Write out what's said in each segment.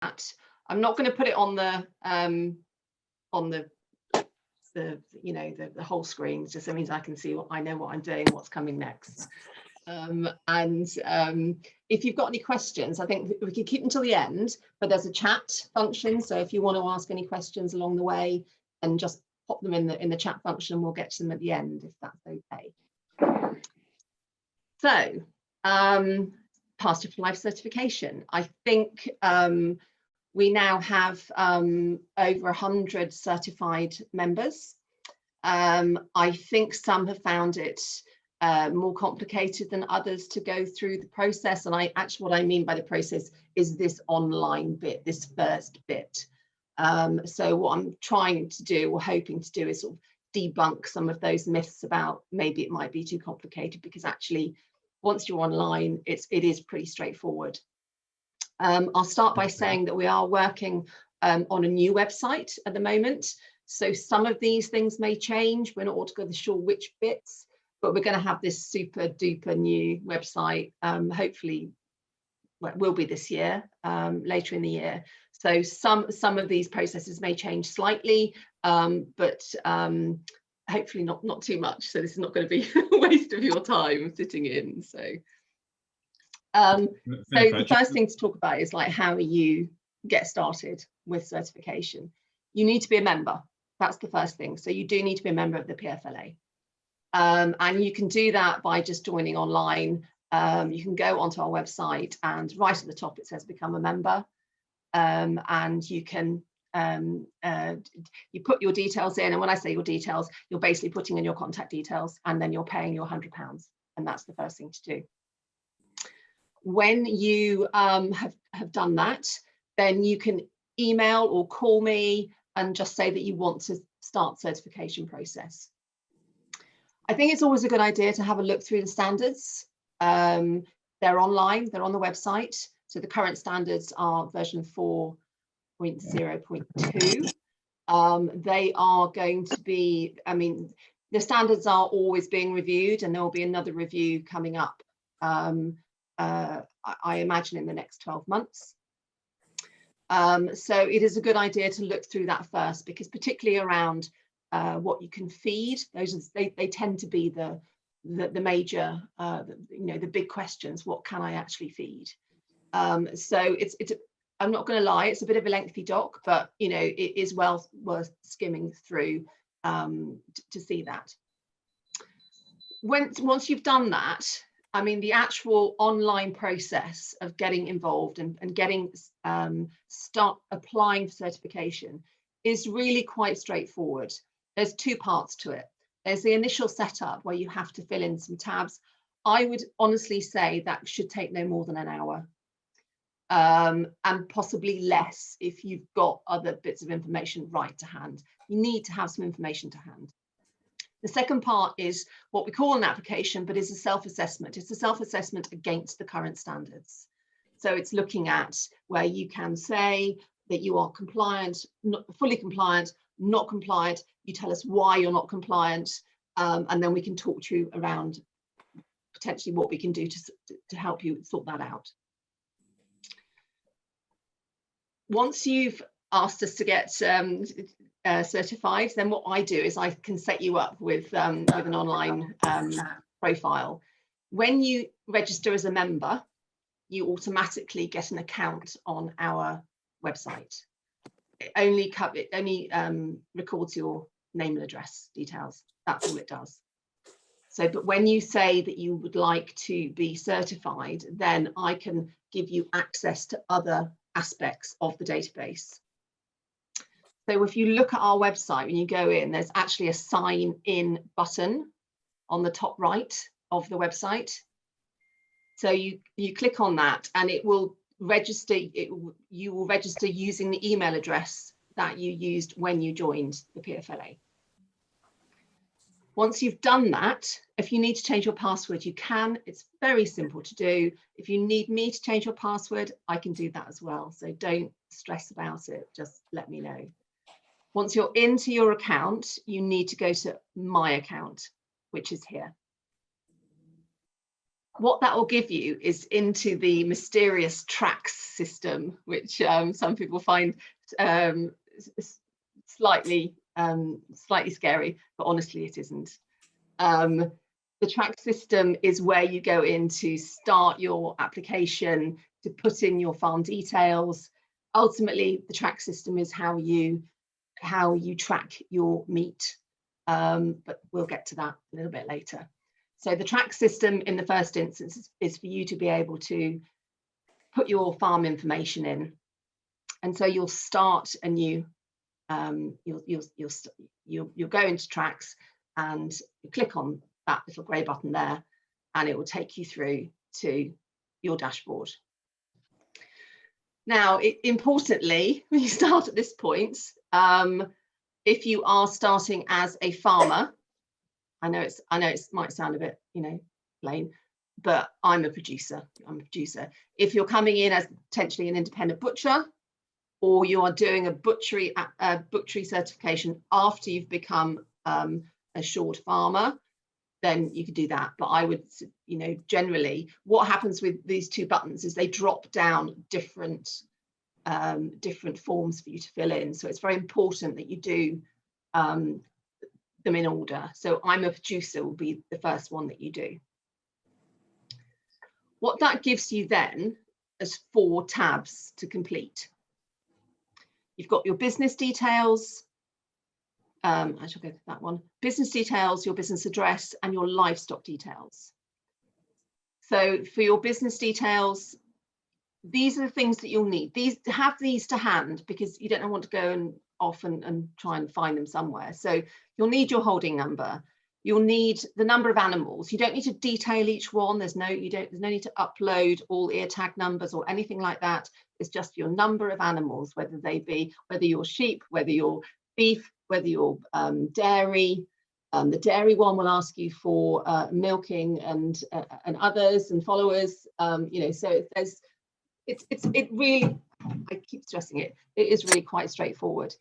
I'm not going to put it on the whole screen, just so it means I can see I know what I'm doing, what's coming next. If you've got any questions, I think we could keep until the end, but there's a chat function. So if you want to ask any questions along the way, and just pop them in the chat function, we'll get to them at the end, if that's okay. So Pasture for Life certification. I think we now have over 100 certified members. I think some have found it more complicated than others to go through the process. And what I mean by the process is this online bit, this first bit. So what I'm trying to do, or hoping to do, is sort of debunk some of those myths about maybe it might be too complicated, because actually once you're online, it is pretty straightforward. I'll start by saying that we are working on a new website at the moment. So some of these things may change. We're not altogether sure which bits, but we're going to have this super duper new website. Hopefully, well, it will be this year, later in the year. So some of these processes may change slightly, but hopefully not too much. So this is not going to be a waste of your time sitting in. So the first thing to talk about is like, how you get started with certification. You need to be a member. That's the first thing. So you do need to be a member of the PFLA. And you can do that by just joining online. You can go onto our website, and right at the top it says become a member. And you can you put your details in, and when I say your details, you're basically putting in your contact details, and then you're paying your £100, and that's the first thing to do. When you have done that, then you can email or call me and just say that you want to start certification process. I think it's always a good idea to have a look through the standards. They're online, they're on the website. So the current standards are version 4.0.2. They are going to be, I mean, the standards are always being reviewed, and there will be another review coming up, I imagine in the next 12 months. So it is a good idea to look through that first, because particularly around what you can feed, they tend to be the major, the big questions. What can I actually feed? So I'm not going to lie, it's a bit of a lengthy doc, but it is well worth skimming through to see that. Once you've done that, I mean, the actual online process of getting involved and getting start applying for certification is really quite straightforward. There's two parts to it. There's the initial setup where you have to fill in some tabs. I would honestly say that should take no more than an hour, and possibly less if you've got other bits of information right to hand. You need to have some information to hand. The second part is what we call an application, but is a self-assessment. It's a self-assessment against the current standards. So it's looking at where you can say that you are compliant, not fully compliant, not compliant. You tell us why you're not compliant, and then we can talk to you around potentially what we can do to help you sort that out. Once you've asked us to get certified, then what I do is I can set you up with an online profile. When you register as a member, you automatically get an account on our website. It only records your name and address details. That's all it does. So, but when you say that you would like to be certified, then I can give you access to other aspects of the database. So if you look at our website, when you go in, there's actually a sign in button on the top right of the website. So you click on that, and it will register. You will register using the email address that you used when you joined the PFLA. Once you've done that, if you need to change your password, you can. It's very simple to do. If you need me to change your password, I can do that as well. So don't stress about it. Just let me know. Once you're into your account, you need to go to My Account, which is here. What that will give you is into the mysterious tracks system, which some people find slightly scary, but honestly it isn't. The track system is where you go in to start your application, to put in your farm details. Ultimately, the track system is how you track your meat, but we'll get to that a little bit later. So the track system in the first instance is for you to be able to put your farm information in, and so you'll start a new you'll go into tracks and you click on that little grey button there, and it will take you through to your dashboard. Now, importantly, when you start at this point, if you are starting as a farmer, I know it might sound a bit, plain, but I'm a producer. If you're coming in as potentially an independent butcher, or you are doing a butchery certification after you've become a short farmer, then you could do that. But I would, generally, what happens with these two buttons is they drop down different forms for you to fill in. So it's very important that you do them in order. So I'm a producer will be the first one that you do. What that gives you then is 4 tabs to complete. You've got your business details. I shall go to that one. Business details, your business address, and your livestock details. So for your business details, these are the things that you'll need. Have these to hand, because you don't want to go off and try and find them somewhere. So you'll need your holding number. You'll need the number of animals. You don't need to detail each one. There's no need to upload all ear tag numbers or anything like that. It's just your number of animals, whether you're sheep, whether you're beef, whether you're dairy. The dairy one will ask you for milking and others and followers. So it really, I keep stressing it, it is really quite straightforward.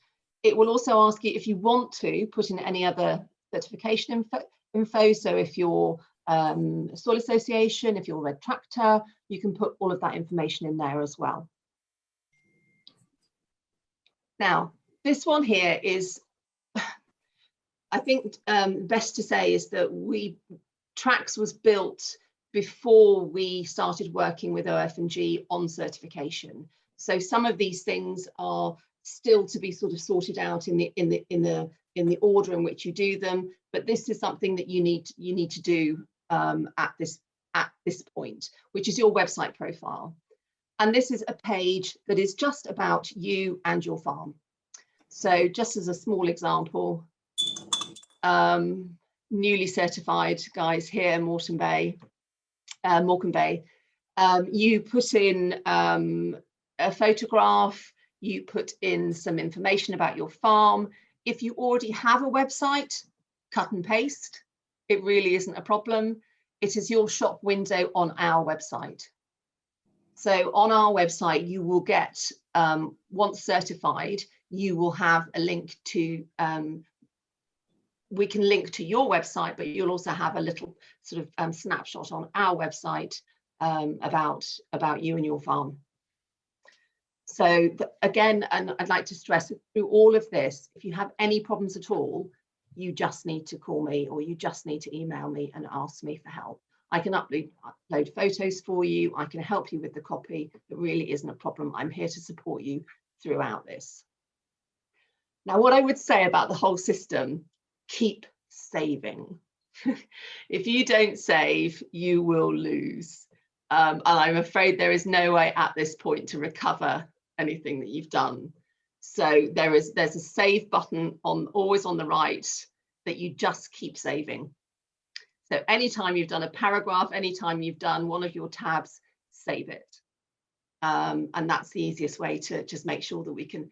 It will also ask you if you want to put in any other certification info. So if you're soil association, if you're red tractor, you can put all of that information in there as well. Now, this one here is, I think best to say is that Tracks was built before we started working with OF&G on certification. So some of these things are still to be sort of sorted out in the order in which you do them, but this is something that you need to do at this point, which is your website profile. And this is a page that is just about you and your farm. So just as a small example, newly certified guys here, Morecambe Bay, you put in a photograph, you put in some information about your farm. If you already have a website, cut and paste. It really isn't a problem. It is your shop window on our website. So on our website, you will get, once certified, you will have a link to, we can link to your website, but you'll also have a little sort of snapshot on our website about you and your farm. So again, and I'd like to stress through all of this, if you have any problems at all, you just need to call me or you just need to email me and ask me for help. I can upload photos for you. I can help you with the copy. It really isn't a problem. I'm here to support you throughout this. Now, what I would say about the whole system, keep saving. If you don't save, you will lose. And I'm afraid there is no way at this point to recover anything that you've done. So there's a save button always on the right that you just keep saving. So anytime you've done a paragraph, anytime you've done one of your tabs, save it. And that's the easiest way to just make sure that we can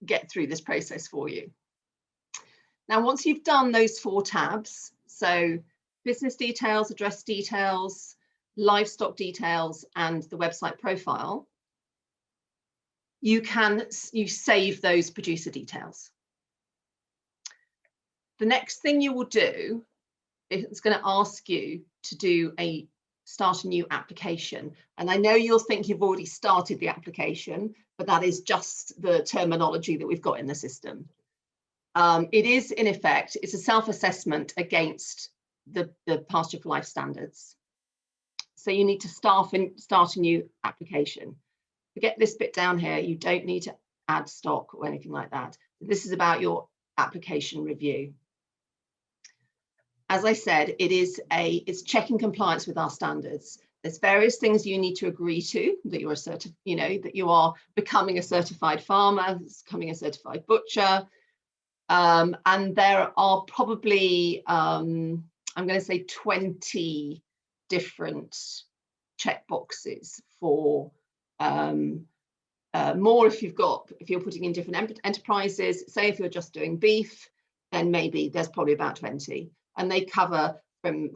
get through this process for you. Now, once you've done those 4 tabs, so business details, address details, livestock details, and the website profile, you save those producer details. The next thing you will do it's going to ask you to start a new application. And I know you'll think you've already started the application, but that is just the terminology that we've got in the system. It is, in effect, it's a self-assessment against the Pasture for Life standards. So you need to start a new application. Forget this bit down here. You don't need to add stock or anything like that. This is about your application review. As I said, it's checking compliance with our standards. There's various things you need to agree to, that you're that you are becoming a certified farmer, becoming a certified butcher. And there are probably, I'm going to say 20 different checkboxes for more if you're putting in different enterprises. Say if you're just doing beef, then maybe there's probably about 20. And they cover from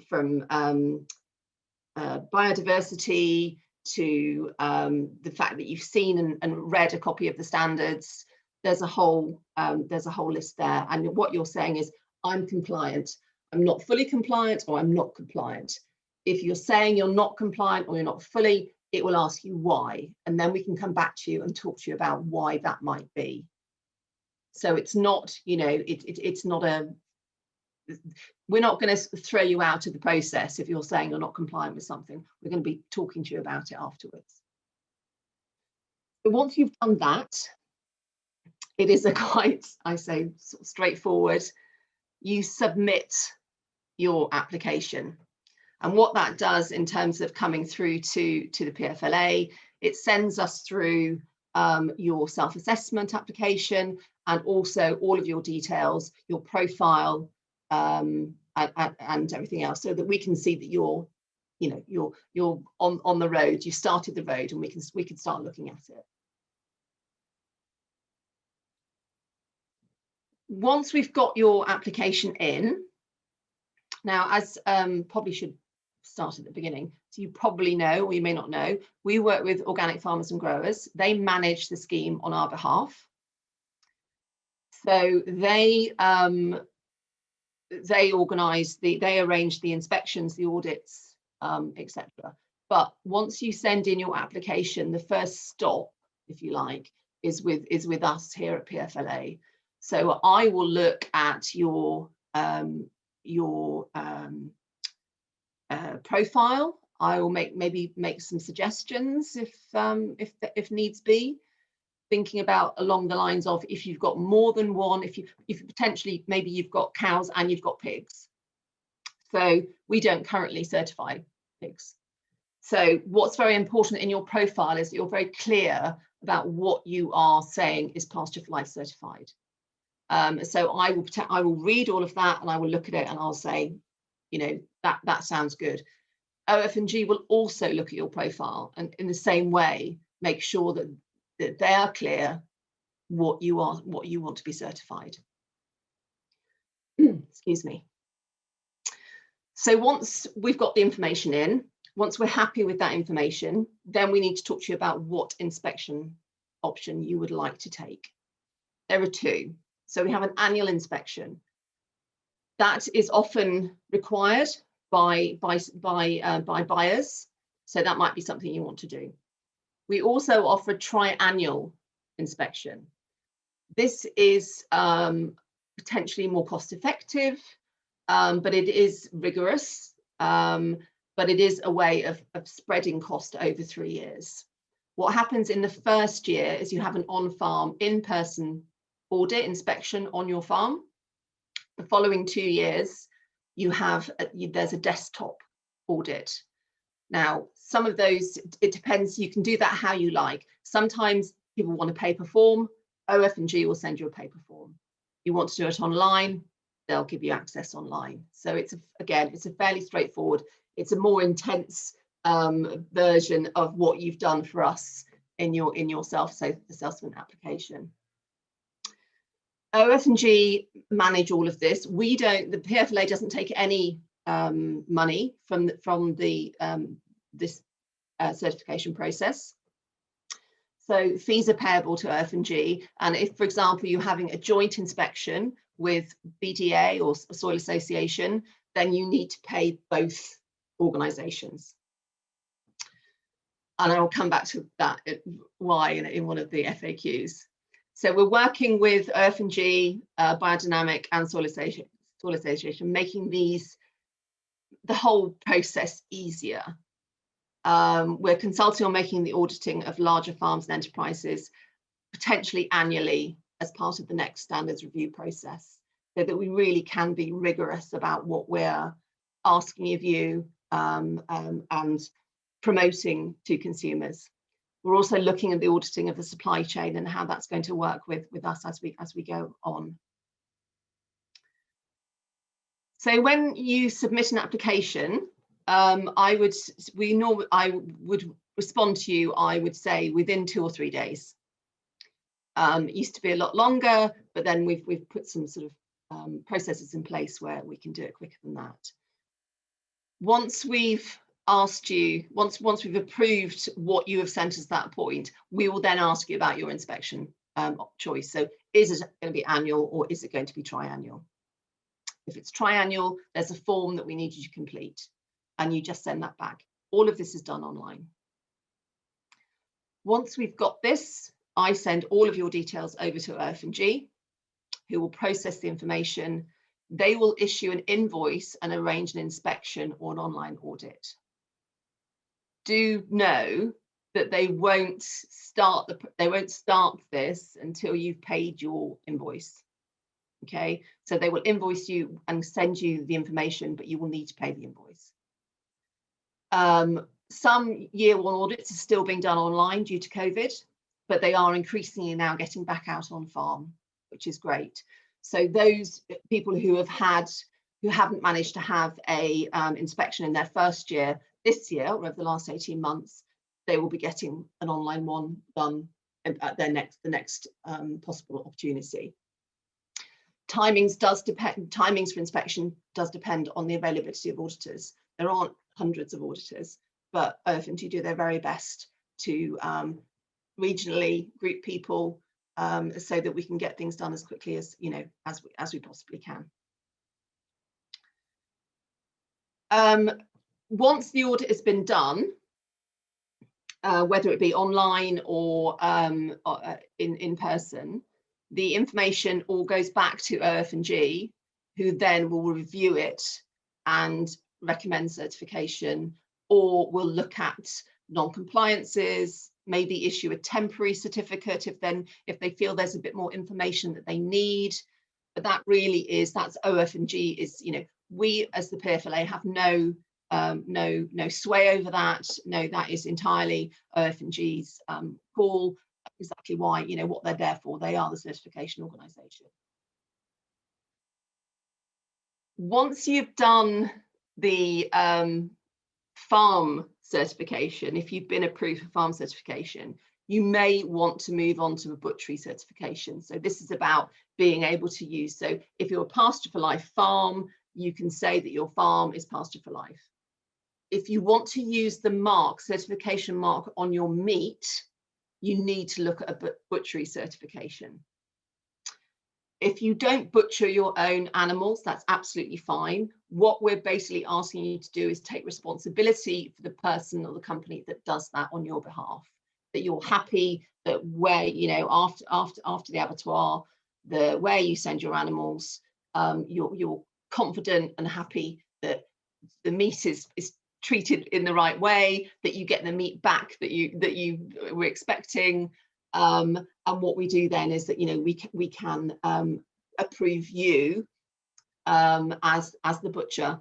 biodiversity to the fact that you've seen and read a copy of the standards. There's a whole list there. And what you're saying is, I'm compliant, I'm not fully compliant, or I'm not compliant. If you're saying you're not compliant or you're not fully, it will ask you why. And then we can come back to you and talk to you about why that might be. So it's not, it's not we're not going to throw you out of the process if you're saying you're not compliant with something. We're going to be talking to you about it afterwards. But once you've done that, it is a quite, I say, sort of straightforward. You submit your application. And what that does in terms of coming through to the PFLA, it sends us through your self-assessment application and also all of your details, your profile, and everything else, so that we can see that you're on the road. You started the road, and we can start looking at it. Once we've got your application in, now, as probably should start at the beginning, so you probably know, or you may not know, we work with organic farmers and growers. They manage the scheme on our behalf. So they organise they arrange the inspections, the audits, etc. But once you send in your application, the first stop, if you like, is with us here at PFLA. So I will look at your profile. I will maybe make some suggestions if needs be, thinking about along the lines of, if you've got more than one, if potentially maybe you've got cows and you've got pigs. So we don't currently certify pigs. So what's very important in your profile is that you're very clear about what you are saying is Pasture for Life certified. So I will read all of that, and I will look at it, and I'll say, that sounds good. OF&G will also look at your profile, and in the same way make sure that they are clear what you want to be certified. Excuse me. So once we've got the information in, once we're happy with that information, then we need to talk to you about what inspection option you would like to take. There are two. So we have an annual inspection. That is often required by buyers. So that might be something you want to do. We also offer a triannual inspection. This is potentially more cost effective, but it is rigorous, but it is a way of spreading cost over 3 years. What happens in the first year is you have an on-farm in-person audit inspection on your farm. The following 2 years, there's a desktop audit. Now, some of those, it depends, you can do that how you like. Sometimes people want a paper form, OF&G will send you a paper form. You want to do it online, they'll give you access online. So it's a fairly straightforward, it's a more intense version of what you've done for us in your self-assessment application. OF&G manage all of this. We don't, the PFLA doesn't take any money from this certification process. So fees are payable to OF&G, and if, for example, you're having a joint inspection with BDA or Soil Association, then you need to pay both organisations. And I'll come back to that why in one of the FAQs. So we're working with Earth&G, Biodynamic and Soil Association, making the whole process easier. We're consulting on making the auditing of larger farms and enterprises potentially annually as part of the next standards review process, so that we really can be rigorous about what we're asking of you and promoting to consumers. We're also looking at the auditing of the supply chain and how that's going to work with us as we go on. So when you submit an application, I would respond to you, I would say, within 2 or 3 days. It used to be a lot longer, but then we've put some sort of processes in place where we can do it quicker than that. Once we've asked you, once we've approved what you have sent us at that point, we will then ask you about your inspection choice. So is it going to be annual or is it going to be triannual? If it's triannual, there's a form that we need you to complete and you just send that back. All of this is done online. Once we've got this, I send all of your details over to Earth&G, who will process the information. They will issue an invoice and arrange an inspection or an online audit. Do know that they won't start this until you've paid your invoice. Okay, so they will invoice you and send you the information, but you will need to pay the invoice. Some year one audits are still being done online due to COVID, but they are increasingly now getting back out on farm, which is great. So those people who haven't managed to have a inspection in their first year, this year or over the last 18 months, they will be getting an online one done at the next possible opportunity. Timings for inspection does depend on the availability of auditors. There aren't hundreds of auditors, but Earth&G do their very best to regionally group people so that we can get things done as quickly as as we possibly can. Once the audit has been done, whether it be online or in person, the information all goes back to Earth&G, who then will review it and recommend certification, or will look at non-compliances, maybe issue a temporary certificate if they feel there's a bit more information that they need. But that really is, that's Earth&G is, we as the PFLA have no sway over that. No, that is entirely Earth&G's call. Exactly why, what they're there for. They are the certification organisation. Once you've done the farm certification, if you've been approved for farm certification, you may want to move on to a butchery certification. So this is about being able to use, so if you're a Pasture for Life farm, you can say that your farm is Pasture for Life. If you want to use the certification mark on your meat, you need to look at a butchery certification. If you don't butcher your own animals, that's absolutely fine. What we're basically asking you to do is take responsibility for the person or the company that does that on your behalf. That you're happy that where, after the abattoir, where you send your animals, you're confident and happy that the meat is treated in the right way, that you get the meat back that you were expecting. And what we do then is that we can approve you as the butcher.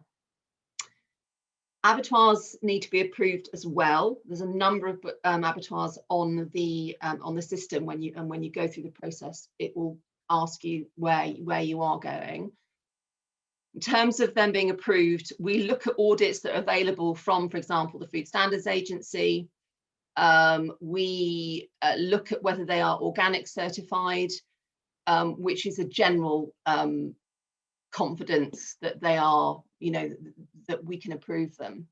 Abattoirs need to be approved as well. There's a number of abattoirs on the system. When you go through the process, it will ask you where you are going. In terms of them being approved, we look at audits that are available from, for example, the Food Standards Agency. We look at whether they are organic certified, which is a general confidence that they are, that we can approve them.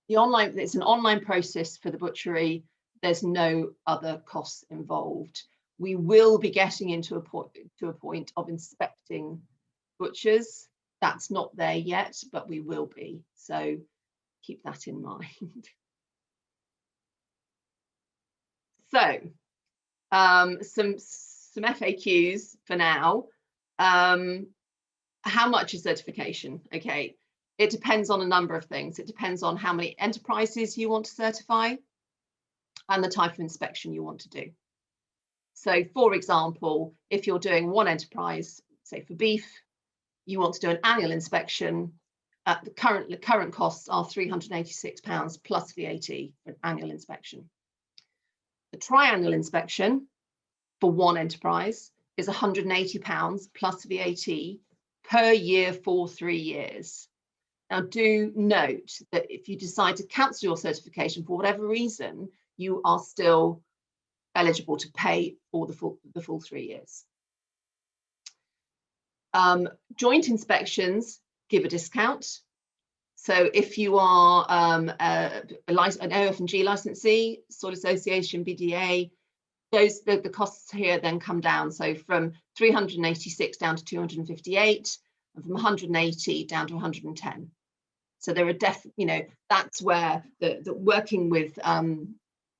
It's an online process for the butchery. There's no other costs involved. We will be getting into a point of inspecting butchers. That's not there yet, but we will be. So keep that in mind. So some FAQs for now. How much is certification? Okay, it depends on a number of things. It depends on how many enterprises you want to certify and the type of inspection you want to do. So for example, if you're doing one enterprise, say for beef, you want to do an annual inspection. The current costs are £386 plus VAT for an annual inspection. The triannual inspection for one enterprise is £180 plus VAT per year for 3 years. Now, do note that if you decide to cancel your certification for whatever reason, you are still eligible to pay for the full 3 years. Joint inspections give a discount. So if you are an OF&G licensee, Soil Association, BDA, the costs here then come down. So from 386 down to 258, and from 180 down to 110. So there are that's where the working with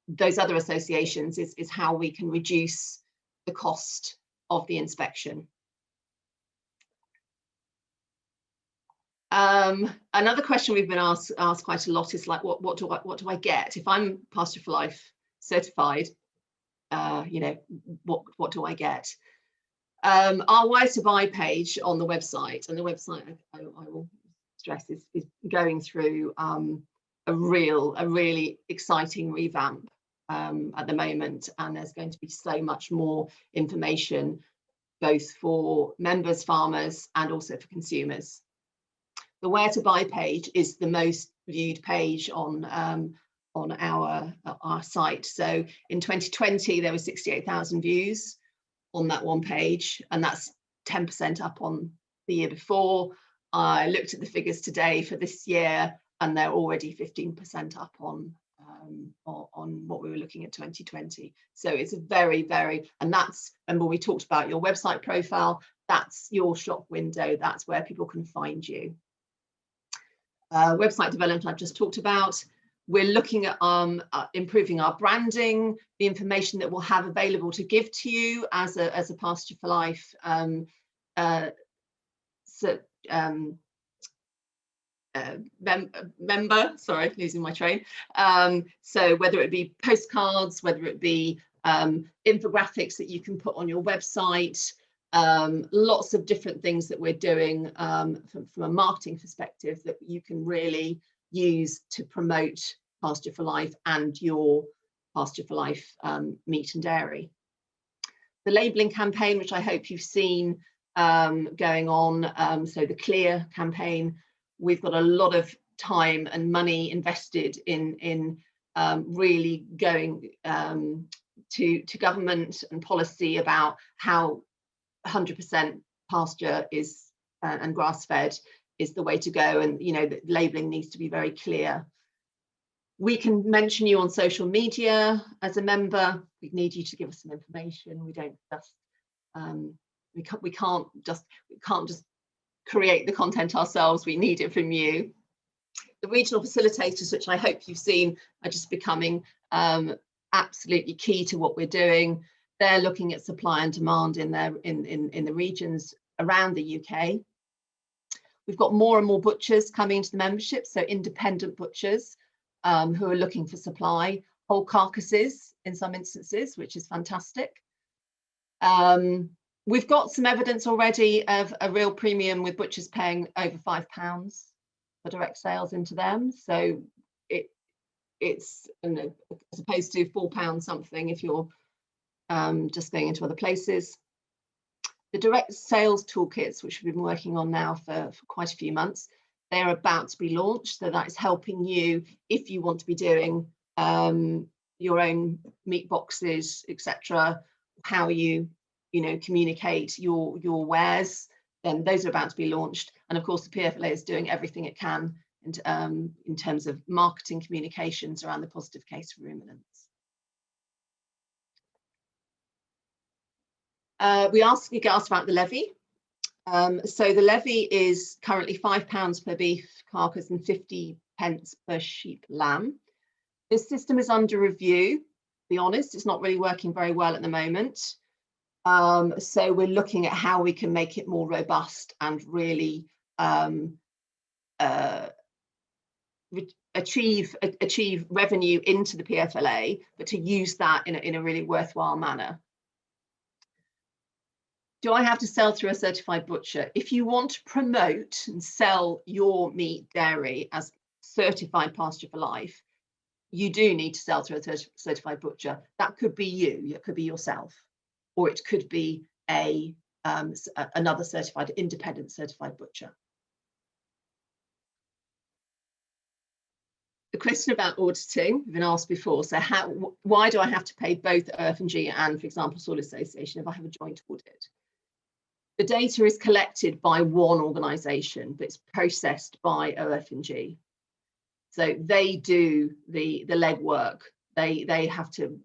those other associations is how we can reduce the cost of the inspection. Another question we've been asked quite a lot is like, what do I get if I'm Pasture for Life certified? What do I get? Our Where to Buy page on the website, and the website I will stress is going through a really exciting revamp at the moment, and there's going to be so much more information both for members, farmers, and also for consumers. The Where to Buy page is the most viewed page on our site. So in 2020 there were 68,000 views on that one page, and that's 10% up on the year before. I looked at the figures today for this year, and they're already 15% up on what we were looking at 2020. So it's a very, and that's, remember we talked about your website profile, that's your shop window, that's where people can find you. Website development I've just talked about. We're looking at improving our branding, the information that we'll have available to give to you as a Pasture for Life member. Sorry, losing my train. So whether it be postcards, whether it be infographics that you can put on your website, lots of different things that we're doing from a marketing perspective that you can really use to promote Pasture for Life and your Pasture for Life meat and dairy. The labelling campaign, which I hope you've seen going on, so the Clear campaign, we've got a lot of time and money invested in really going to government and policy about how 100% pasture is and grass-fed is the way to go, and the labelling needs to be very clear. We can mention you on social media as a member. We need you to give us some information. We don't just we can't just create the content ourselves. We need it from you. The regional facilitators, which I hope you've seen, are just becoming absolutely key to what we're doing. They're looking at supply and demand in the regions around the UK. We've got more and more butchers coming into the membership, so independent butchers who are looking for supply, whole carcasses in some instances, which is fantastic. We've got some evidence already of a real premium with butchers paying over £5 for direct sales into them. So it's as opposed to £4 something if you're just going into other places. The direct sales toolkits, which we've been working on now for quite a few months, they're about to be launched. So that is helping you if you want to be doing your own meat boxes, etc. How you communicate your wares. Then those are about to be launched. And of course, the PFLA is doing everything it can in terms of marketing communications around the positive case for ruminants. We get asked about the levy. So the levy is currently £5 per beef carcass and 50 pence per sheep lamb. This system is under review. To be honest, it's not really working very well at the moment. So we're looking at how we can make it more robust and really achieve revenue into the PFLA, but to use that in a really worthwhile manner. Do I have to sell through a certified butcher? If you want to promote and sell your meat dairy as certified Pasture for Life, you do need to sell through a certified butcher. That could be you, it could be yourself, or it could be another certified, independent certified butcher. The question about auditing, we've been asked before. So why do I have to pay both OF&G and, for example, Soil Association if I have a joint audit? The data is collected by one organisation, but it's processed by OF&G. So they do the legwork. They have to.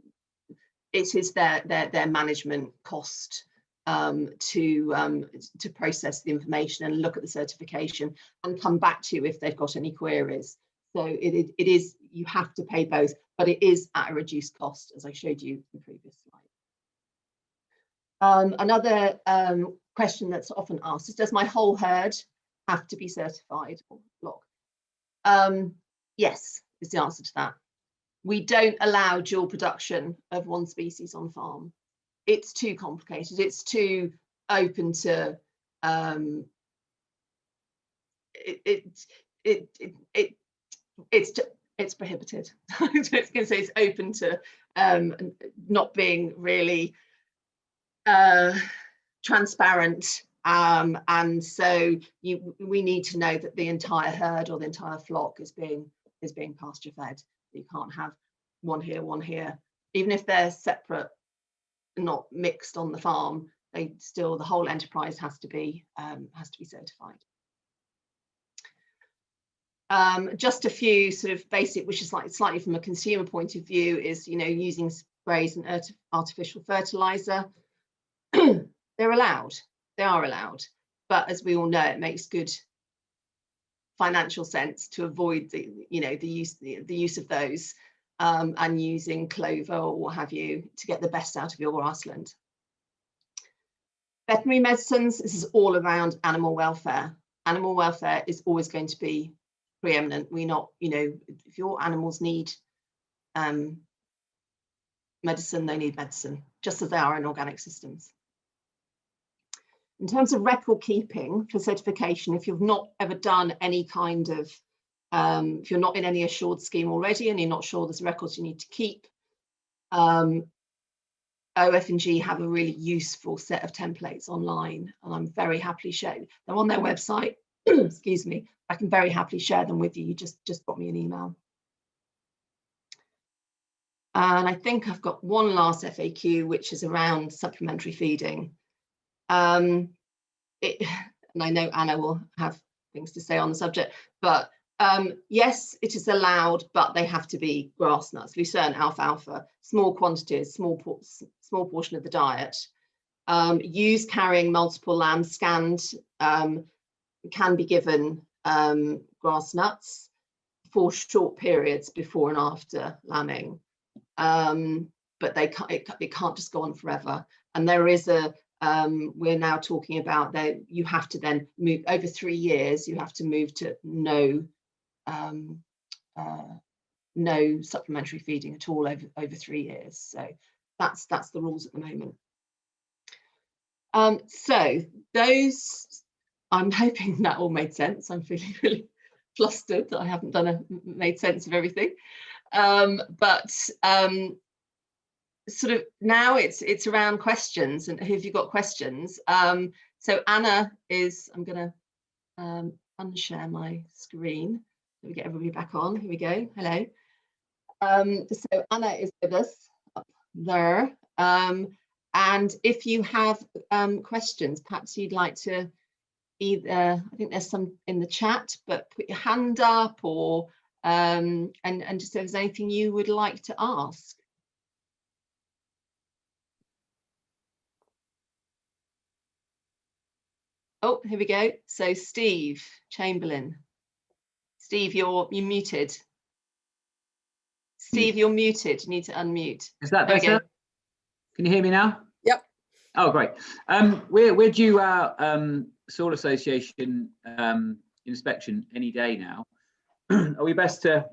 It is their management cost to process the information and look at the certification and come back to you if they've got any queries. So it is, you have to pay both, but it is at a reduced cost, as I showed you in the previous slide. Another question that's often asked is, does my whole herd have to be certified or block? Yes, is the answer to that. We don't allow dual production of one species on farm. It's too complicated. It's too open to it's prohibited. I was going to say it's open to not being really transparent, and so we need to know that the entire herd or the entire flock is being pasture fed. You can't have one here, even if they're separate, not mixed on the farm. They still, the whole enterprise has to be certified. Just a few sort of basic, which is slightly from a consumer point of view, is using sprays and artificial fertilizer. They're allowed. They are allowed, but as we all know, it makes good financial sense to avoid the use of those, and using clover or what have you to get the best out of your grassland. Veterinary medicines, this is all around animal welfare. Animal welfare is always going to be preeminent. If your animals need medicine, they need medicine, just as they are in organic systems. In terms of record keeping for certification, if you've not ever done any kind of, if you're not in any assured scheme already and you're not sure there's records you need to keep, OF&G have a really useful set of templates online, and I'm very happily sharing. They're on their website. Excuse me. I can very happily share them with you. You just drop me an email. And I think I've got one last FAQ, which is around supplementary feeding. And I know Anna will have things to say on the subject, but yes, it is allowed, but they have to be grass nuts, lucerne, alfalfa, small quantities, small portion of the diet. Ewes carrying multiple lambs scanned can be given grass nuts for short periods before and after lambing, but it can't just go on forever. And there is we're now talking about that you have to then move over 3 years. You have to move to no supplementary feeding at all over 3 years. So that's the rules at the moment. So those, I'm hoping that all made sense. I'm feeling really flustered that I haven't made sense of everything. But sort of now it's around questions, and have you got questions? So Anna is, I'm going to unshare my screen. Let me get everybody back on. Here we go. Hello. So Anna is with us up there. And if you have questions, perhaps you'd like to either, I think there's some in the chat, but put your hand up, or and just if there's anything you would like to ask. Oh, here we go. So Steve Chamberlain. Steve, you're muted. Steve, you're muted. You need to unmute. Is that There better? Can you hear me now? Yep. Oh, great. We're due our Soil Association inspection any day now. Are we best to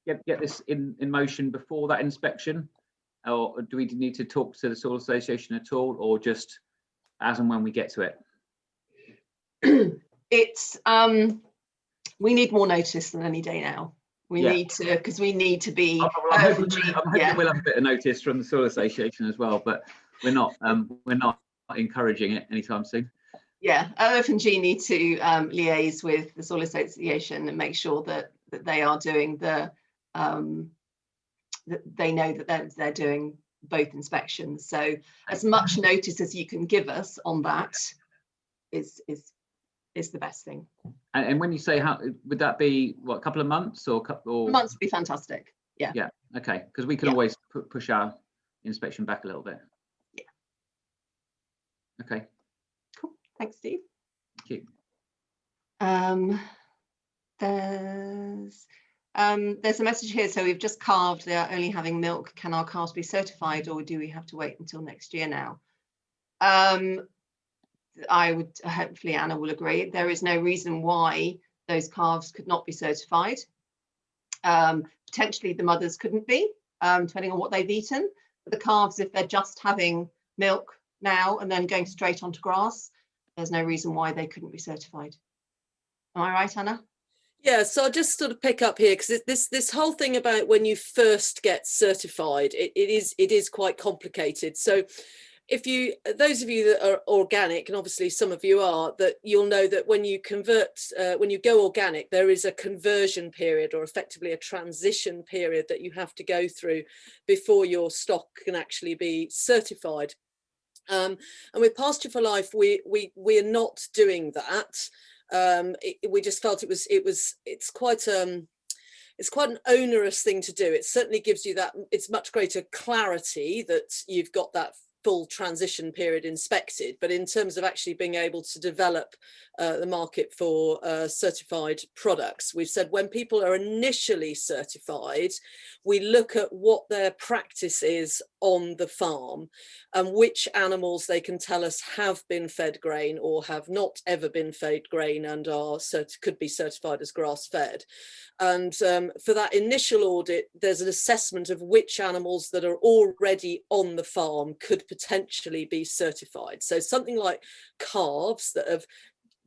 get this in motion before that inspection, or do we need to talk to the Soil Association at all, or just as and when we get to it? It's we need more notice than any day now. We need to, because we need to be. I'm hoping we'll have a bit of notice from the Soil Association as well, but we're not encouraging it anytime soon. Yeah, OF&G need to liaise with the Soil Association and make sure that they are doing the that they know that they're doing both inspections. So as much notice as you can give us on that is the best thing. And when you say, how would that be, what, a couple of months or months would be fantastic. Yeah. Yeah. Okay. Because we can always push our inspection back a little bit. Yeah. Okay. Cool. Thanks, Steve. Thank you. There's a message here. So we've just calved. They are only having milk. Can our calves be certified, or do we have to wait until next year now? I would, hopefully Anna will agree, there is no reason why those calves could not be certified. Potentially the mothers couldn't be, depending on what they've eaten. But the calves, if they're just having milk now and then going straight onto grass, there's no reason why they couldn't be certified. Am I right, Anna? Yeah, so I'll just sort of pick up here, because this whole thing about when you first get certified, it is quite complicated. So if you, those of you that are organic, and obviously some of you are, that you'll know that when you convert, when you go organic, there is a conversion period, or effectively a transition period, that you have to go through before your stock can actually be certified. And with Pasture for Life, we are not doing that. We just felt it's quite an onerous thing to do. It certainly gives you that, it's much greater clarity that you've got that full transition period inspected, but in terms of actually being able to develop the market for certified products, we've said when people are initially certified, we look at what their practice is on the farm and which animals they can tell us have been fed grain or have not ever been fed grain and could be certified as grass fed. And for that initial audit, there's an assessment of which animals that are already on the farm could potentially be certified. So something like calves that have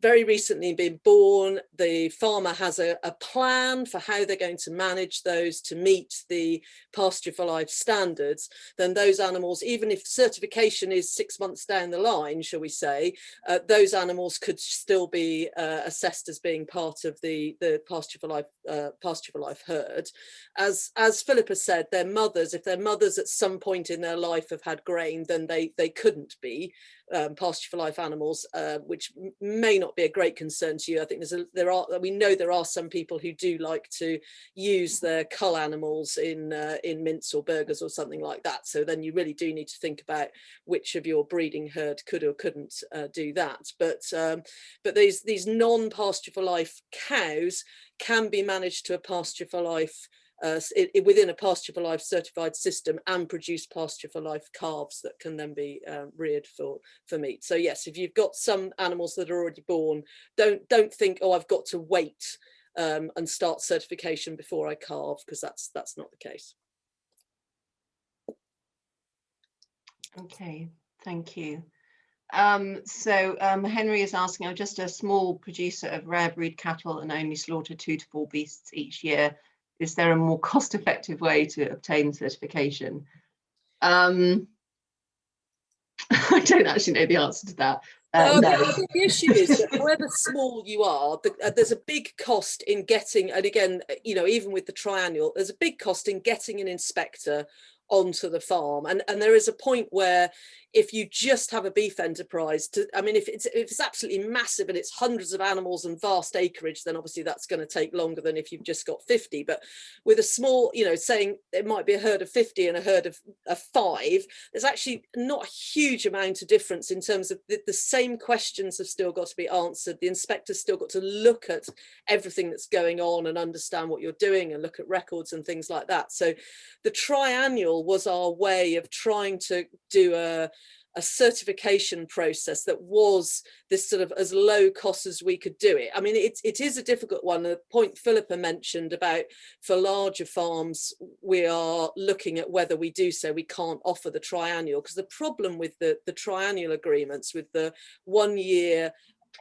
very recently been born, the farmer has a plan for how they're going to manage those to meet the Pasture for Life standards. Then those animals, even if certification is 6 months down the line, shall we say, those animals could still be assessed as being part of the Pasture for Life herd. As Philippa said, their mothers, if their mothers at some point in their life have had grain, then they couldn't be Pasture for Life animals, which may not be a great concern to you. I think we know there are some people who do like to use their cull animals in mince or burgers or something like that. So then you really do need to think about which of your breeding herd could or couldn't do that. But these non-Pasture for Life cows can be managed to a Pasture for Life within a Pasture for Life certified system and produce Pasture for Life calves that can then be reared for meat. So yes, if you've got some animals that are already born, don't think, oh, I've got to wait and start certification before I calve, because that's not the case. Okay, thank you. Henry is asking, I'm just a small producer of rare breed cattle and only slaughter 2 to 4 beasts each year. Is there a more cost-effective way to obtain certification? I don't actually know the answer to that. No. I think the issue is that however small you are, there's a big cost in getting, and again, you know, even with the triennial, there's a big cost in getting an inspector onto the farm, and there is a point where if you just have a beef enterprise, I mean, if it's absolutely massive and it's hundreds of animals and vast acreage, then obviously that's going to take longer than if you've just got 50. But with a small, you know, saying it might be a herd of 50 and a herd of 5, there's actually not a huge amount of difference in terms of the same questions have still got to be answered. The inspector's still got to look at everything that's going on and understand what you're doing and look at records and things like that. So the triennial was our way of trying to do a certification process that was this sort of as low cost as we could do it. I mean, it is a difficult one. The point Philippa mentioned about for larger farms, we are looking at whether we do so we can't offer the triennial, because the problem with the triennial agreements with the 1 year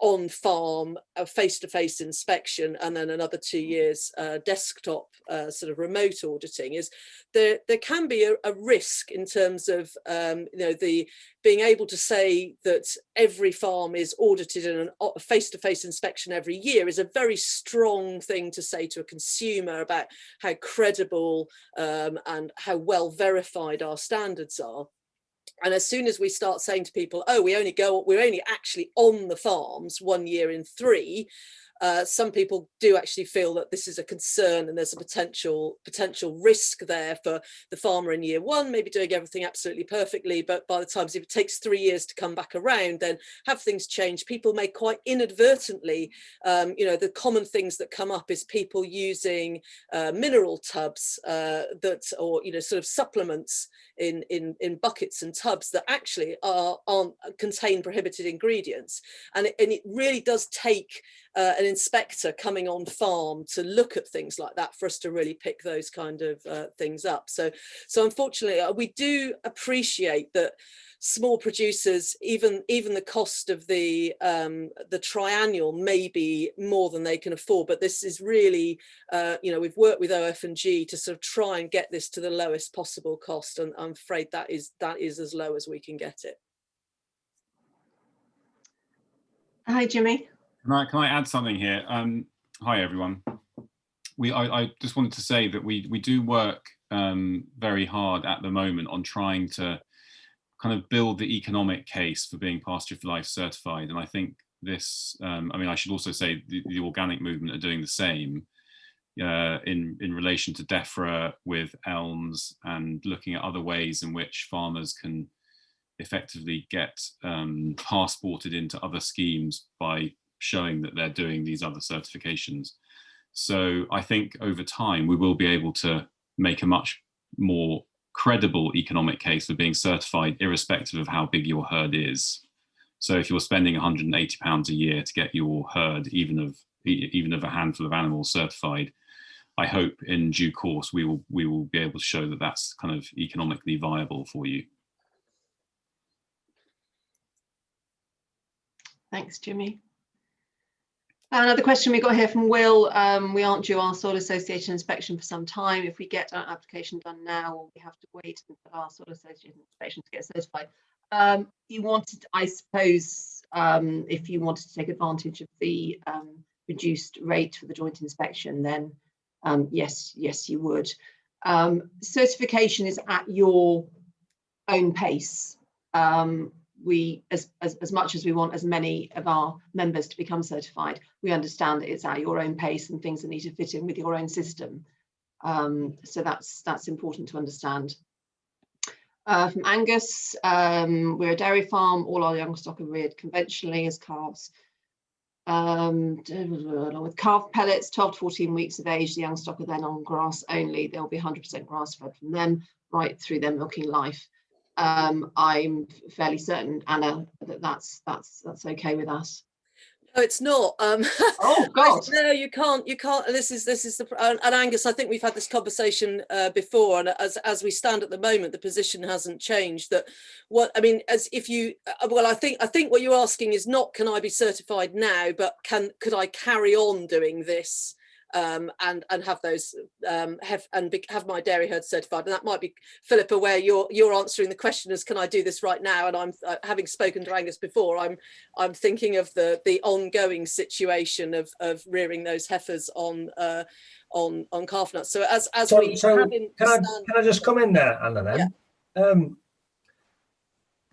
on farm face-to-face inspection and then another 2 years desktop sort of remote auditing is there can be a risk in terms of you know, the being able to say that every farm is audited in a face-to-face inspection every year is a very strong thing to say to a consumer about how credible and how well verified our standards are. And as soon as we start saying to people, oh, we're only actually on the farms 1 year in 3, some people do actually feel that this is a concern and there's a potential risk there for the farmer in year 1, maybe doing everything absolutely perfectly, but by the time, if it takes 3 years to come back around, then have things changed. People may quite inadvertently, you know, the common things that come up is people using mineral tubs or, you know, sort of supplements in buckets and tubs that actually contain prohibited ingredients, and it really does take an inspector coming on farm to look at things like that for us to really pick those kind of things up. So unfortunately, we do appreciate that small producers, even the cost of the triennial may be more than they can afford, but this is really, you know, we've worked with OF&G to sort of try and get this to the lowest possible cost, and I'm afraid that is as low as we can get it. Hi, Jimmy. Can I add something here? Hi, everyone. I just wanted to say that we do work very hard at the moment on trying to kind of build the economic case for being Pasture for Life certified. And I think this, I mean, I should also say the organic movement are doing the same in relation to DEFRA with elms and looking at other ways in which farmers can effectively get passported into other schemes by showing that they're doing these other certifications. So I think over time we will be able to make a much more credible economic case for being certified, irrespective of how big your herd is. So if you're spending £180 a year to get your herd, even of a handful of animals certified, I hope in due course we will be able to show that that's kind of economically viable for you. Thanks, Jimmy. Another question we got here from Will. We aren't due our Soil Association inspection for some time. If we get our application done now, we have to wait until our Soil Association inspection to get certified. You wanted, I suppose, if you wanted to take advantage of the reduced rate for the joint inspection, then yes, you would. Certification is at your own pace. We, as much as we want as many of our members to become certified, we understand that it's at your own pace and things that need to fit in with your own system. So that's important to understand. From Angus, we're a dairy farm. All our young stock are reared conventionally as calves. With calf pellets, 12 to 14 weeks of age, the young stock are then on grass only. There'll be 100% grass fed from them right through their milking life. I'm fairly certain, Anna, that that's okay with us. No, it's not. Oh God! No, you can't. This is the and Angus, I think we've had this conversation before, and as we stand at the moment, the position hasn't changed. That what I mean, as if you, well, I think what you're asking is not can I be certified now, but could I carry on doing this? And have those have my dairy herd certified, and that might be, Philippa, where you're answering the question as can I do this right now? And I'm having spoken to Angus before, I'm thinking of the ongoing situation of rearing those heifers on calf nuts. So can I just come in there, Anna? Then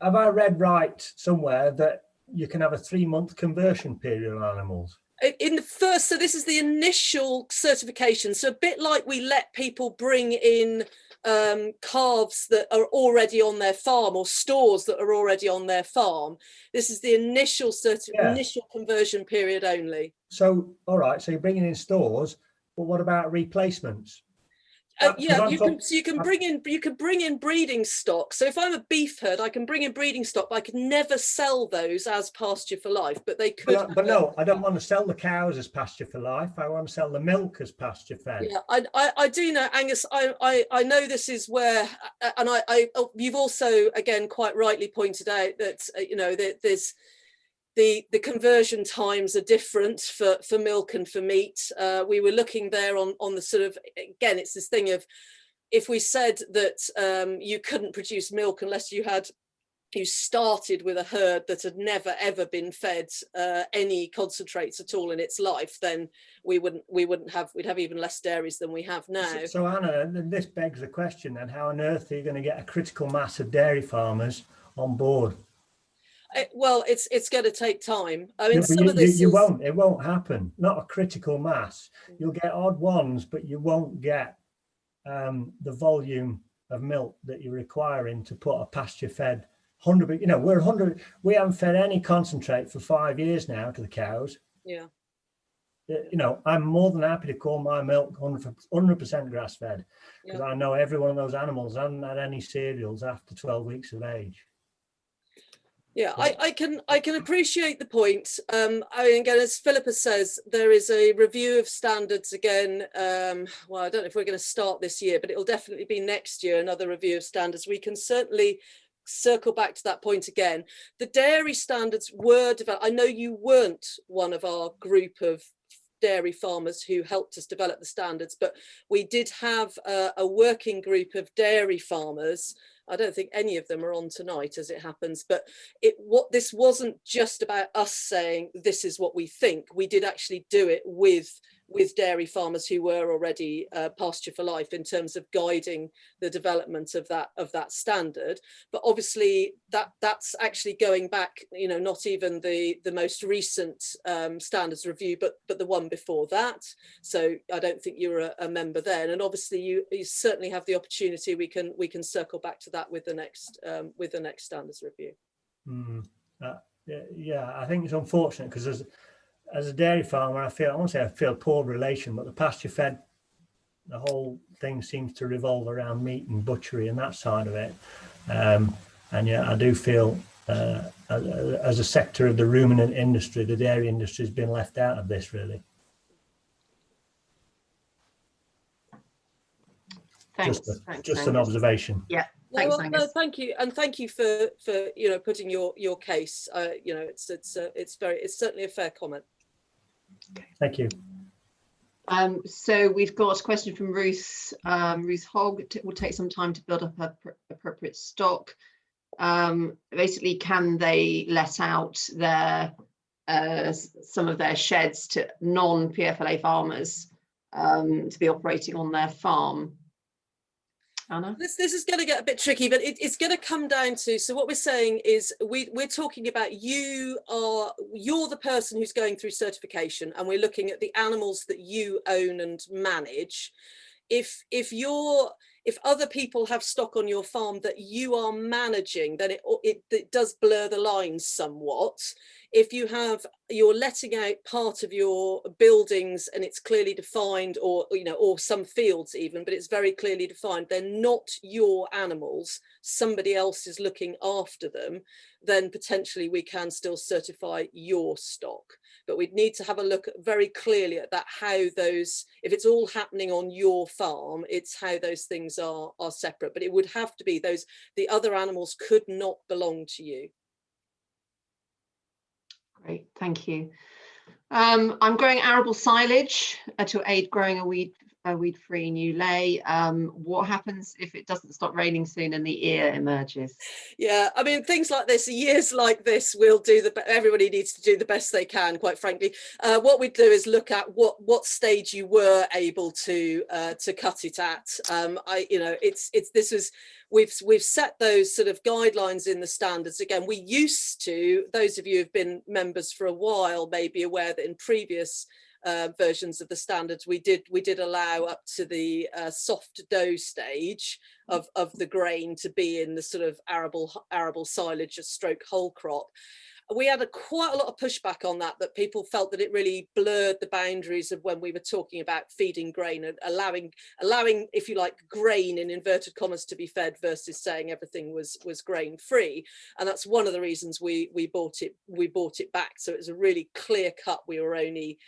have I read right somewhere that you can have a 3-month conversion period on animals? In the first, so this is the initial certification. So a bit like we let people bring in calves that are already on their farm, or stores that are already on their farm. This is the initial initial conversion period only. So, all right, so you're bringing in stores, but what about replacements? Yeah, you can bring in breeding stock. So if I'm a beef herd, I can bring in breeding stock, but I could never sell those as pasture for life. But they could. But no, I don't want to sell the cows as pasture for life. I want to sell the milk as pasture fed. Yeah, I do know, Angus. I know this is where, and you've also again quite rightly pointed out that you know that there's. The conversion times are different for milk and for meat. We were looking there on the sort of, again, it's this thing of, if we said that you couldn't produce milk unless you started with a herd that had never ever been fed any concentrates at all in its life, then we'd have even less dairies than we have now. So Anna, this begs the question then, how on earth are you going to get a critical mass of dairy farmers on board? Well, it's going to take time. I mean, it won't happen. Not a critical mass. You'll get odd ones, but you won't get the volume of milk that you're requiring to put a pasture-fed 100. You know, we're 100. We haven't fed any concentrate for 5 years now to the cows. Yeah. You know, I'm more than happy to call my milk 100% grass-fed, because I know every one of those animals hasn't had any cereals after 12 weeks of age. Yeah, I can appreciate the point. I mean, again, as Philippa says, there is a review of standards again. Well, I don't know if we're going to start this year, but it'll definitely be next year, another review of standards. We can certainly circle back to that point again. The dairy standards were developed. I know you weren't one of our group of dairy farmers who helped us develop the standards, but we did have a working group of dairy farmers. I don't think any of them are on tonight, as it happens, but this wasn't just about us saying this is what we think. We did actually do it with dairy farmers who were already pasture for life, in terms of guiding the development of that standard. But obviously that's actually going back, you know, not even the most recent standards review, but the one before that. So I don't think you were a member then, and obviously you certainly have the opportunity. We can circle back to that with the next standards review. Yeah, I think it's unfortunate, because as a dairy farmer, I won't say I feel a poor relation, but the pasture fed, the whole thing seems to revolve around meat and butchery and that side of it. And yeah, I do feel as a sector of the ruminant industry, the dairy industry has been left out of this, really. Thanks. Just an observation. Yeah. Thanks, Angus. No, thank you, and thank you for you know, putting your case. You know, it's certainly a fair comment. Okay. Thank you. So we've got a question from Ruth. Ruth Hogg. It will take some time to build up appropriate stock. Basically, can they let out some of their sheds to non-PFLA farmers to be operating on their farm? Anna? This is going to get a bit tricky, but it's going to come down to, so what we're saying is we're talking about you're the person who's going through certification, and we're looking at the animals that you own and manage. If other people have stock on your farm that you are managing, then it does blur the lines somewhat. If you're letting out part of your buildings and it's clearly defined, or you know, or some fields even, but it's very clearly defined, they're not your animals, somebody else is looking after them, then potentially we can still certify your stock. But we'd need to have a look very clearly at that, how those, if it's all happening on your farm, it's how those things are separate. But it would have to be the other animals could not belong to you. Great, thank you. I'm growing arable silage to aid growing a weed weed-free new lay. What happens if it doesn't stop raining soon and the ear emerges? Yeah, I mean, things like this, years like this, will do everybody needs to do the best they can, quite frankly. What we do is look at what stage you were able to cut it at. We've set those sort of guidelines in the standards. Again, we used to, those of you who've been members for a while may be aware that in previous versions of the standards, we did allow up to the soft dough stage of the grain to be in the sort of arable silage stroke whole crop. We had quite a lot of pushback on that people felt that it really blurred the boundaries of when we were talking about feeding grain and allowing, if you like, grain in inverted commas to be fed versus saying everything was grain free. And that's one of the reasons we bought it back. So it was a really clear cut. We were only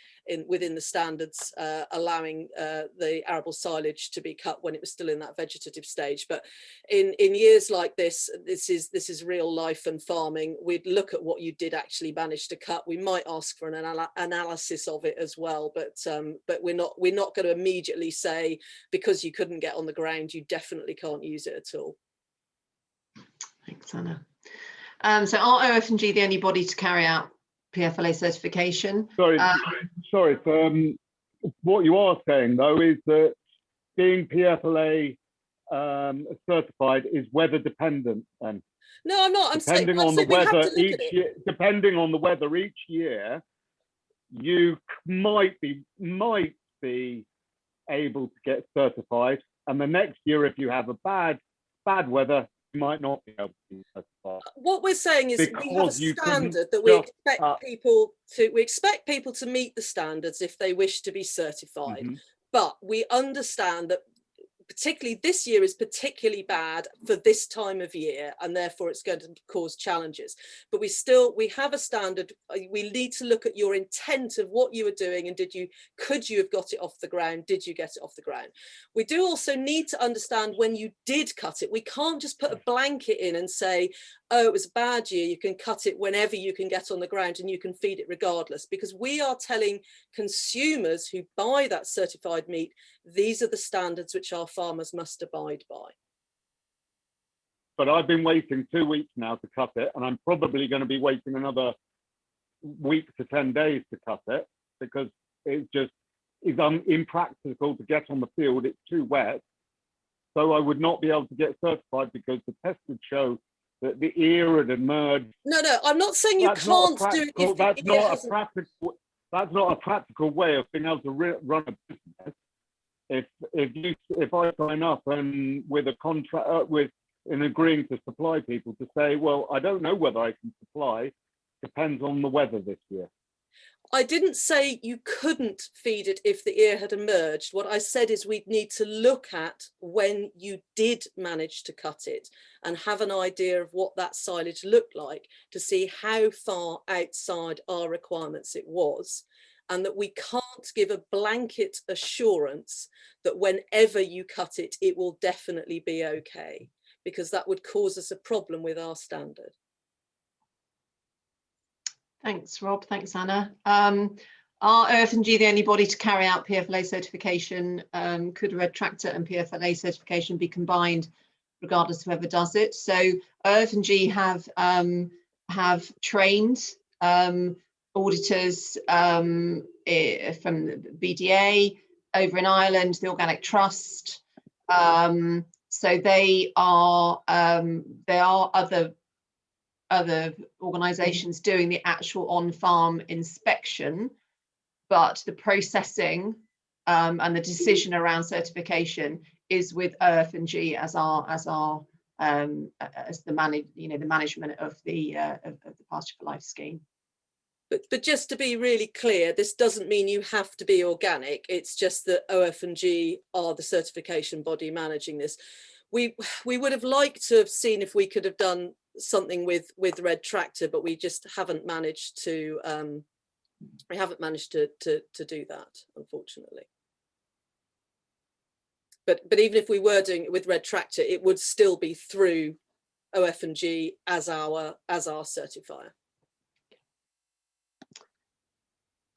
within the standards allowing the arable silage to be cut when it was still in that vegetative stage. But in years like this is real life and farming. We'd look at what you did actually manage to cut. We might ask for an analysis of it as well, but we're not going to immediately say because you couldn't get on the ground you definitely can't use it at all. Thanks, Anna. So are OF&G the only body to carry out PFLA certification? Sorry. What you are saying though is that being PFLA certified is weather dependent then. No, I'm not. Depending on the weather each year, you might be able to get certified, and the next year, if you have a bad weather, you might not be able to be certified. What we're saying is we have a standard that we expect people to meet the standards if they wish to be certified. Mm-hmm. But we understand that particularly this year is particularly bad for this time of year, and therefore it's going to cause challenges. But we have a standard. We need to look at your intent of what you were doing, and could you have got it off the ground? Did you get it off the ground? We do also need to understand when you did cut it. We can't just put a blanket in and say, oh, it was a bad year, you can cut it whenever you can get on the ground and you can feed it regardless, because we are telling consumers who buy that certified meat, these are the standards which our farmers must abide by. But I've been waiting 2 weeks now to cut it, and I'm probably going to be waiting another week to 10 days to cut it, because it just is impractical to get on the field. It's too wet. So I would not be able to get certified because the test would show that the ear had emerged. No, I'm not saying you can't do it if that's not a practical way of being able to run a business. If I sign up and with a contract in agreeing to supply people to say, well, I don't know whether I can supply, depends on the weather this year. I didn't say you couldn't feed it if the ear had emerged. What I said is we'd need to look at when you did manage to cut it and have an idea of what that silage looked like to see how far outside our requirements it was, and that we can't give a blanket assurance that whenever you cut it, it will definitely be okay, because that would cause us a problem with our standard. Thanks, Rob. Thanks, Anna. Are OF&G the only body to carry out PFLA certification? Could a red tractor and PFLA certification be combined, regardless of whoever does it? So OF&G have trained auditors from the BDA over in Ireland, the Organic Trust. So they are other organisations doing the actual on-farm inspection, but the processing and the decision around certification is with OF&G as the management of the Pasture for Life scheme. But just to be really clear, this doesn't mean you have to be organic. It's just that OF&G are the certification body managing this. We would have liked to have seen if we could have done something with red tractor, but we just haven't managed to do that, unfortunately. But even if we were doing it with red tractor, it would still be through OF&G as our certifier.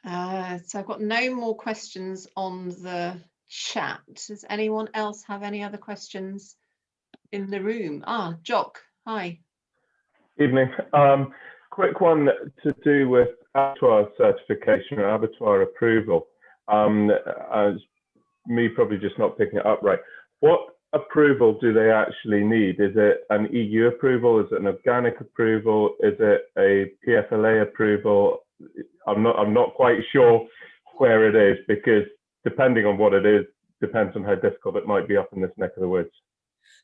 So I've got no more questions on the chat. Does anyone else have any other questions in the room? Jock, hi. Evening. Quick one to do with abattoir certification or abattoir approval. Me probably just not picking it up right. What approval do they actually need? Is it an EU approval? Is it an organic approval? Is it a PFLA approval? I'm not quite sure where it is, because depending on what it is, depends on how difficult it might be up in this neck of the woods.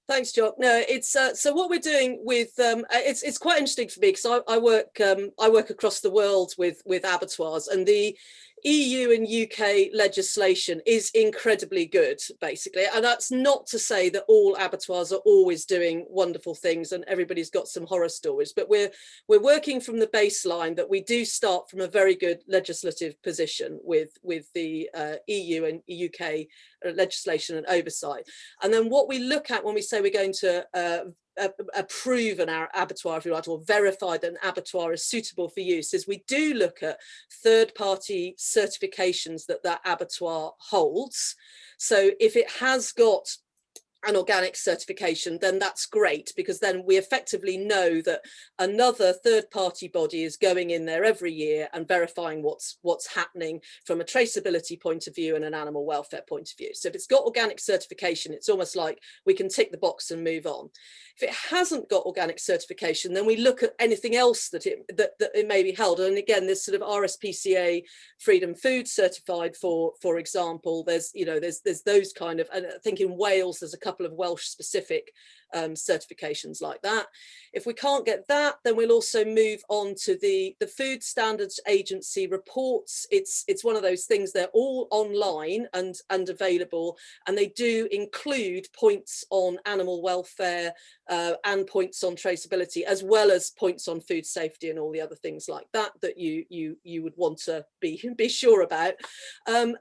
Thanks, Jock. No, it's so what we're doing with it's quite interesting for me, because I work across the world with abattoirs, and the EU and UK legislation is incredibly good, basically. And that's not to say that all abattoirs are always doing wonderful things and everybody's got some horror stories, but we're working from the baseline that we do start from a very good legislative position with the EU and UK legislation and oversight. And then what we look at when we say we're going to approve an abattoir, if you like, or verify that an abattoir is suitable for use, is we do look at third-party certifications that abattoir holds. So if it has got an organic certification, then that's great, because then we effectively know that another third-party body is going in there every year and verifying what's happening from a traceability point of view and an animal welfare point of view. So if it's got organic certification, it's almost like we can tick the box and move on. If it hasn't got organic certification, then we look at anything else that it may be held. And again, there's sort of RSPCA Freedom Food certified, for example. There's those kind of, and I think in Wales there's a couple of Welsh specific certifications like that. If we can't get that, then we'll also move on to the Food Standards Agency reports. It's one of those things, they're all online and available, and they do include points on animal welfare and points on traceability, as well as points on food safety and all the other things like that you would want to be sure about.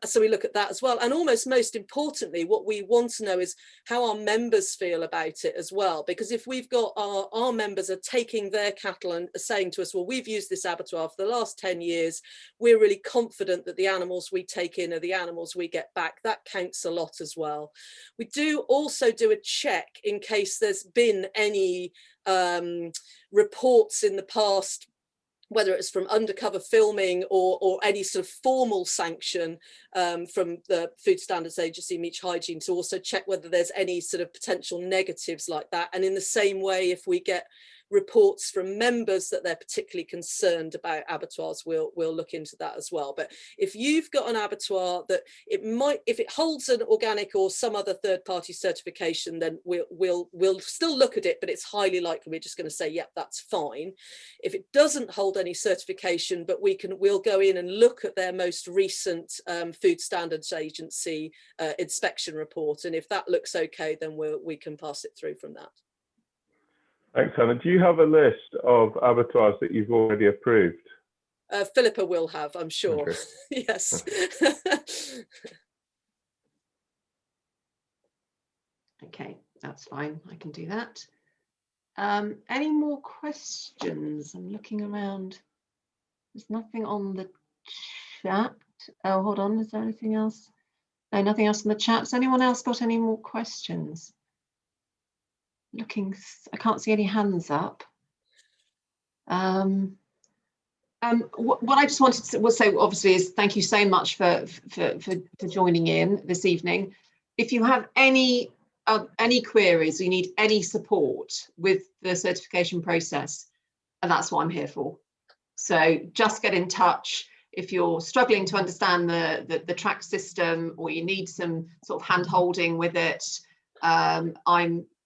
So we look at that as well. And almost most importantly, what we want to know is how our members feel about it as well, because if we've got our members are taking their cattle and are saying to us, well, we've used this abattoir for the last 10 years, we're really confident that the animals we take in are the animals we get back, that counts a lot as well. We do also do a check in case there's been any reports in the past, whether it's from undercover filming or any sort of formal sanction from the Food Standards Agency, Meat Hygiene, to also check whether there's any sort of potential negatives like that. And in the same way, if we get reports from members that they're particularly concerned about abattoirs, we'll look into that as well. But if you've got an abattoir that if it holds an organic or some other third-party certification, then we'll still look at it, but it's highly likely we're just going to say, yep, that's fine. If it doesn't hold any certification, but we'll go in and look at their most recent Food Standards Agency inspection report, and if that looks okay, then we can pass it through from that. Thanks, Hannah. Do you have a list of abattoirs that you've already approved? Philippa will have, I'm sure. Okay. Yes. Okay, that's fine. I can do that. Any more questions? I'm looking around. There's nothing on the chat. Oh, hold on. Is there anything else? No, nothing else in the chat. Has anyone else got any more questions? Looking, I can't see any hands up. What I just wanted to say, obviously, is thank you so much for joining in this evening. If you have any queries, you need any support with the certification process, and that's what I'm here for. So just get in touch. If you're struggling to understand the track system, or you need some sort of hand holding with it,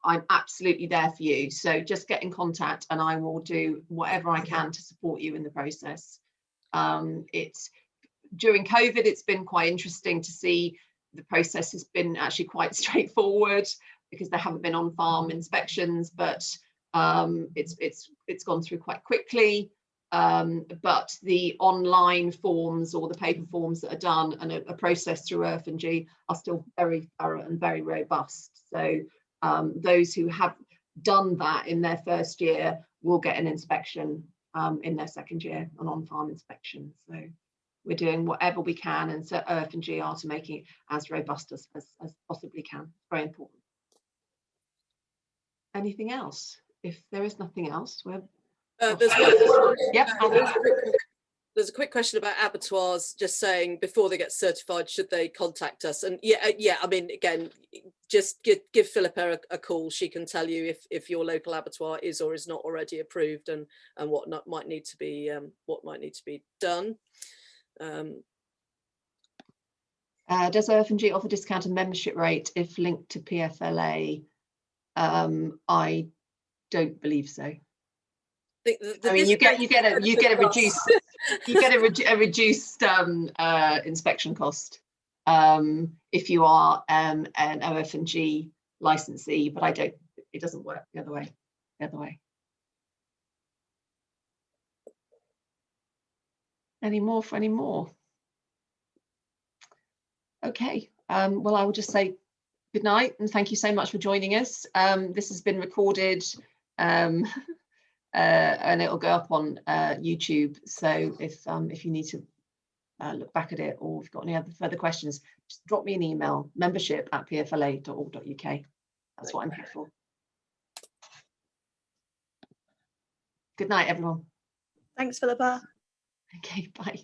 I'm absolutely there for you. So just get in contact and I will do whatever I can to support you in the process. It's during COVID, it's been quite interesting to see the process has been actually quite straightforward because there haven't been on-farm inspections, but it's gone through quite quickly. But the online forms or the paper forms that are done and a process through G are still very thorough and very robust. So those who have done that in their first year will get an inspection in their second year, an on-farm inspection. So we're doing whatever we can, and so OF&G are, to making it as robust as possibly can. Very important. Anything else? If there is nothing else, we're yep. There's a quick question about abattoirs, just saying before they get certified, should they contact us? And yeah, I mean, again, just give Philippa a call. She can tell you if your local abattoir is or is not already approved, and what might need to be done. Does OF&G offer discounted membership rate if linked to PFLA? I don't believe so. I mean, you get a reduced inspection cost if you are an OF&G licensee, but it doesn't work the other way. Any more? Okay, well, I will just say good night and thank you so much for joining us. This has been recorded and it'll go up on YouTube. So if you need to look back at it, or if you've got any other further questions, just drop me an email, membership@pfla.org.uk. That's what I'm here for. Good night, everyone. Thanks, Philippa. Okay, bye.